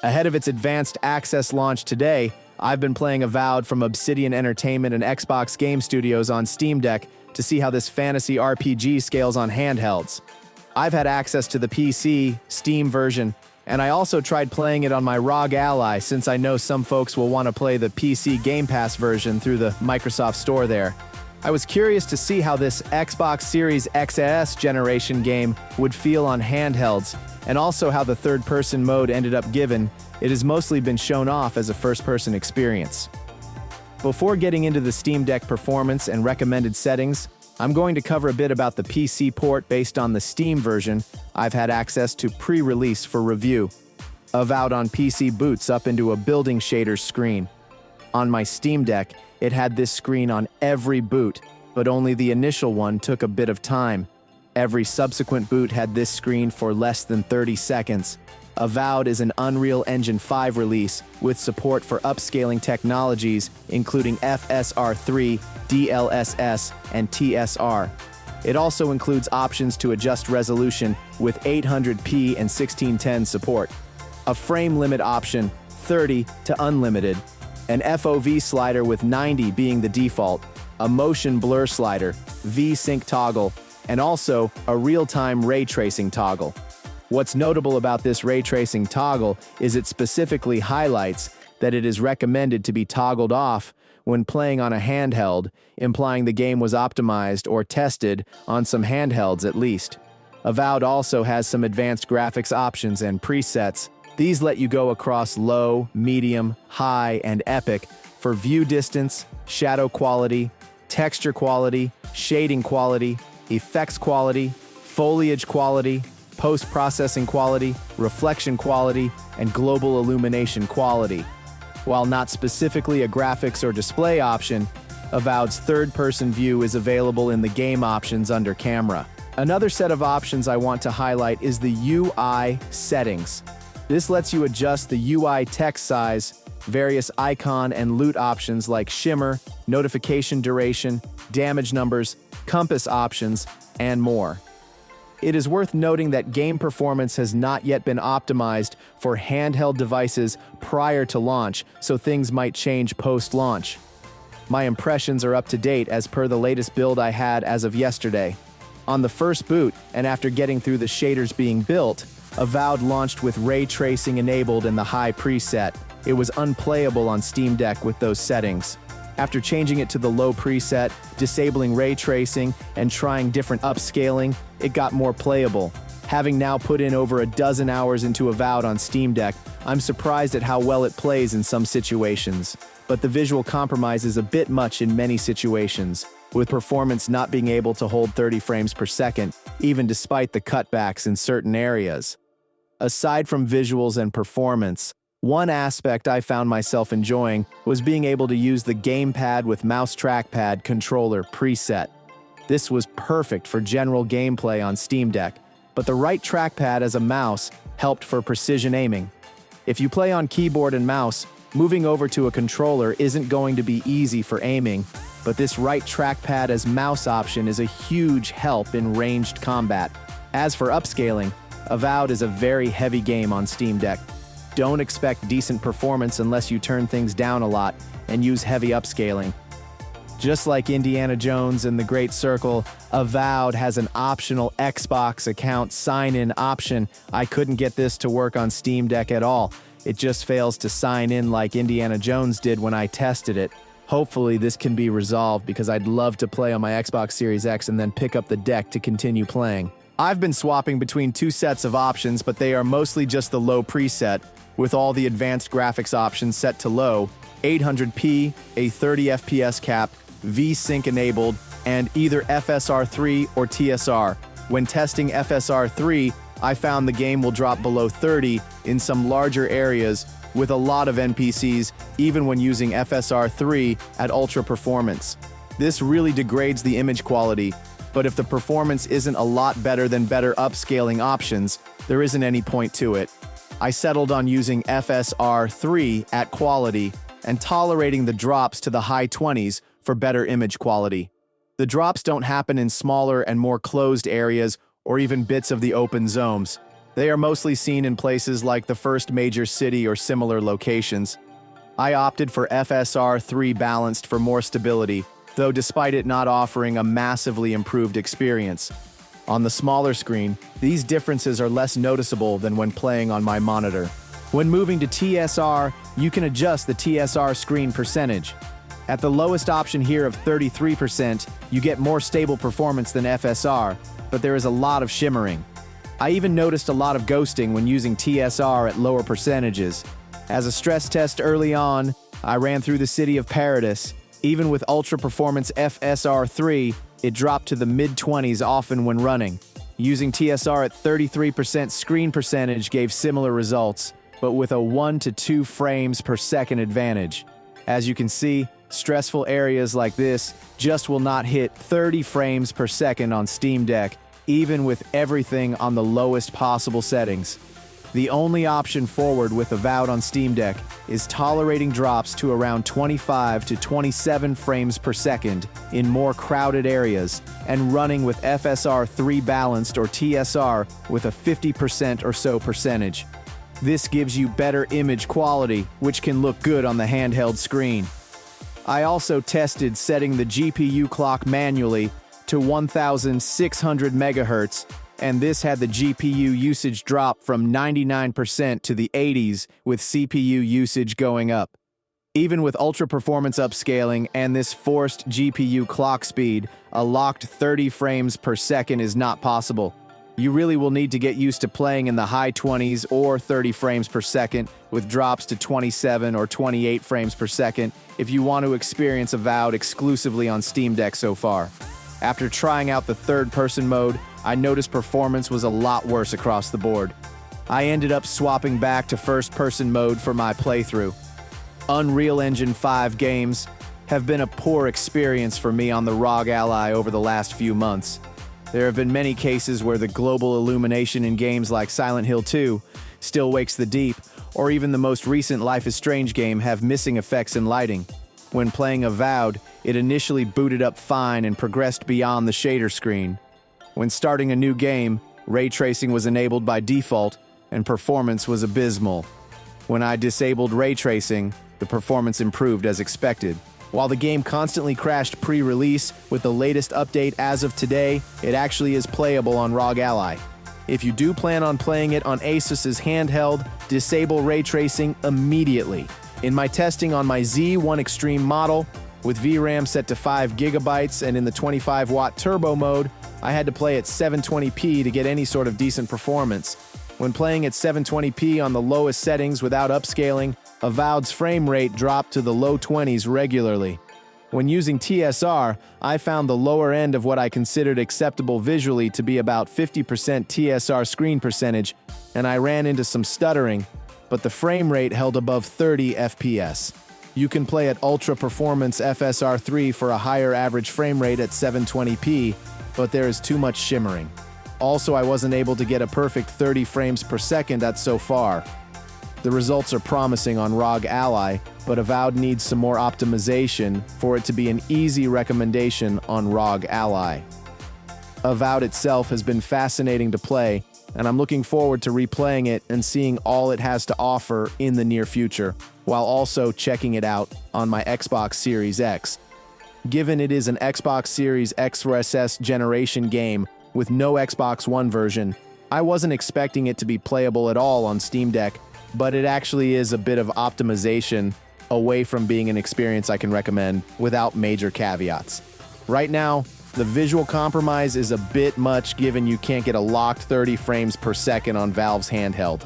Ahead of its advanced access launch today, I've been playing Avowed from Obsidian Entertainment and Xbox Game Studios on Steam Deck to see how this fantasy RPG scales on handhelds. I've had access to the PC, Steam version, and I also tried playing it on my ROG Ally since I know some folks will want to play the PC Game Pass version through the Microsoft Store there. I was curious to see how this Xbox Series XS generation game would feel on handhelds, and also how the third-person mode ended up given. It has mostly been shown off as a first-person experience. Before getting into the Steam Deck performance and recommended settings, I'm going to cover a bit about the PC port based on the Steam version I've had access to pre-release for review. Avowed on PC boots up into a building shaders screen. On my Steam Deck, it had this screen on every boot, but only the initial one took a bit of time. Every subsequent boot had this screen for less than 30 seconds. Avowed is an Unreal Engine 5 release with support for upscaling technologies including FSR3, DLSS, and TSR. It also includes options to adjust resolution with 800p and 1610 support, a frame limit option, 30 to unlimited, an FOV slider with 90 being the default, a motion blur slider, V-Sync toggle, and also a real-time ray tracing toggle. What's notable about this ray tracing toggle is it specifically highlights that it is recommended to be toggled off when playing on a handheld, implying the game was optimized or tested on some handhelds at least. Avowed also has some advanced graphics options and presets. These let you go across low, medium, high, and epic for view distance, shadow quality, texture quality, shading quality, effects quality, foliage quality, post-processing quality, reflection quality, and global illumination quality. While not specifically a graphics or display option, Avowed's third-person view is available in the game options under camera. Another set of options I want to highlight is the UI settings. This lets you adjust the UI text size, various icon and loot options like shimmer, notification duration, damage numbers, compass options, and more. It is worth noting that game performance has not yet been optimized for handheld devices prior to launch, so things might change post-launch. My impressions are up to date as per the latest build I had as of yesterday. On the first boot, and after getting through the shaders being built, Avowed launched with ray tracing enabled in the high preset. It was unplayable on Steam Deck with those settings. After changing it to the low preset, disabling ray tracing, and trying different upscaling, it got more playable. Having now put in over a dozen hours into Avowed on Steam Deck, I'm surprised at how well it plays in some situations. But the visual compromise is a bit much in many situations, with performance not being able to hold 30 frames per second, even despite the cutbacks in certain areas. Aside from visuals and performance, one aspect I found myself enjoying was being able to use the gamepad with mouse trackpad controller preset. This was perfect for general gameplay on Steam Deck, but the right trackpad as a mouse helped for precision aiming. If you play on keyboard and mouse, moving over to a controller isn't going to be easy for aiming, but this right trackpad as mouse option is a huge help in ranged combat. As for upscaling, Avowed is a very heavy game on Steam Deck. Don't expect decent performance unless you turn things down a lot and use heavy upscaling. Just like Indiana Jones and the Great Circle, Avowed has an optional Xbox account sign-in option. I couldn't get this to work on Steam Deck at all. It just fails to sign in like Indiana Jones did when I tested it. Hopefully this can be resolved because I'd love to play on my Xbox Series X and then pick up the deck to continue playing. I've been swapping between two sets of options, but they are mostly just the low preset, with all the advanced graphics options set to low, 800p, a 30 FPS cap, V-Sync enabled, and either FSR3 or TSR. When testing FSR3, I found the game will drop below 30 in some larger areas with a lot of NPCs, even when using FSR3 at ultra performance. This really degrades the image quality, but if the performance isn't a lot better than better upscaling options, there isn't any point to it. I settled on using FSR3 at quality and tolerating the drops to the high 20s for better image quality. The drops don't happen in smaller and more closed areas or even bits of the open zones. They are mostly seen in places like the first major city or similar locations. I opted for FSR 3 balanced for more stability, though despite it not offering a massively improved experience. On the smaller screen, these differences are less noticeable than when playing on my monitor. When moving to TSR, you can adjust the TSR screen percentage. At the lowest option here of 33%, you get more stable performance than FSR, but there is a lot of shimmering. I even noticed a lot of ghosting when using TSR at lower percentages. As a stress test early on, I ran through the city of Paradis. Even with Ultra Performance FSR 3, it dropped to the mid-20s often when running. Using TSR at 33% screen percentage gave similar results, but with a 1 to 2 frames per second advantage. As you can see, stressful areas like this just will not hit 30 frames per second on Steam Deck, even with everything on the lowest possible settings. The only option forward with Avowed on Steam Deck is tolerating drops to around 25 to 27 frames per second in more crowded areas and running with FSR 3 balanced or TSR with a 50% or so percentage. This gives you better image quality, which can look good on the handheld screen. I also tested setting the GPU clock manually to 1600 MHz, and this had the GPU usage drop from 99% to the 80s with CPU usage going up. Even with ultra performance upscaling and this forced GPU clock speed, a locked 30 frames per second is not possible. You really will need to get used to playing in the high 20s or 30 frames per second with drops to 27 or 28 frames per second if you want to experience Avowed exclusively on Steam Deck so far. After trying out the third-person mode, I noticed performance was a lot worse across the board. I ended up swapping back to first-person mode for my playthrough. Unreal Engine 5 games have been a poor experience for me on the ROG Ally over the last few months. There have been many cases where the global illumination in games like Silent Hill 2, Still Wakes the Deep, or even the most recent Life is Strange game have missing effects in lighting. When playing Avowed, it initially booted up fine and progressed beyond the shader screen. When starting a new game, ray tracing was enabled by default, and performance was abysmal. When I disabled ray tracing, the performance improved as expected. While the game constantly crashed pre-release, with the latest update as of today, it actually is playable on ROG Ally. If you do plan on playing it on Asus's Handheld, disable ray tracing immediately. In my testing on my Z1 Extreme model, with VRAM set to 5 GB and in the 25-watt turbo mode, I had to play at 720p to get any sort of decent performance. When playing at 720p on the lowest settings without upscaling, Avowed's frame rate dropped to the low 20s regularly. When using TSR, I found the lower end of what I considered acceptable visually to be about 50% TSR screen percentage, and I ran into some stuttering, but the frame rate held above 30 FPS. You can play at Ultra Performance FSR 3 for a higher average frame rate at 720p, but there is too much shimmering. Also, I wasn't able to get a perfect 30 frames per second at so far. The results are promising on ROG Ally, but Avowed needs some more optimization for it to be an easy recommendation on ROG Ally. Avowed itself has been fascinating to play, and I'm looking forward to replaying it and seeing all it has to offer in the near future, while also checking it out on my Xbox Series X. Given it is an Xbox Series X generation game with no Xbox One version, I wasn't expecting it to be playable at all on Steam Deck, but it actually is a bit of optimization away from being an experience I can recommend without major caveats. Right now, the visual compromise is a bit much given you can't get a locked 30 frames per second on Valve's Handheld.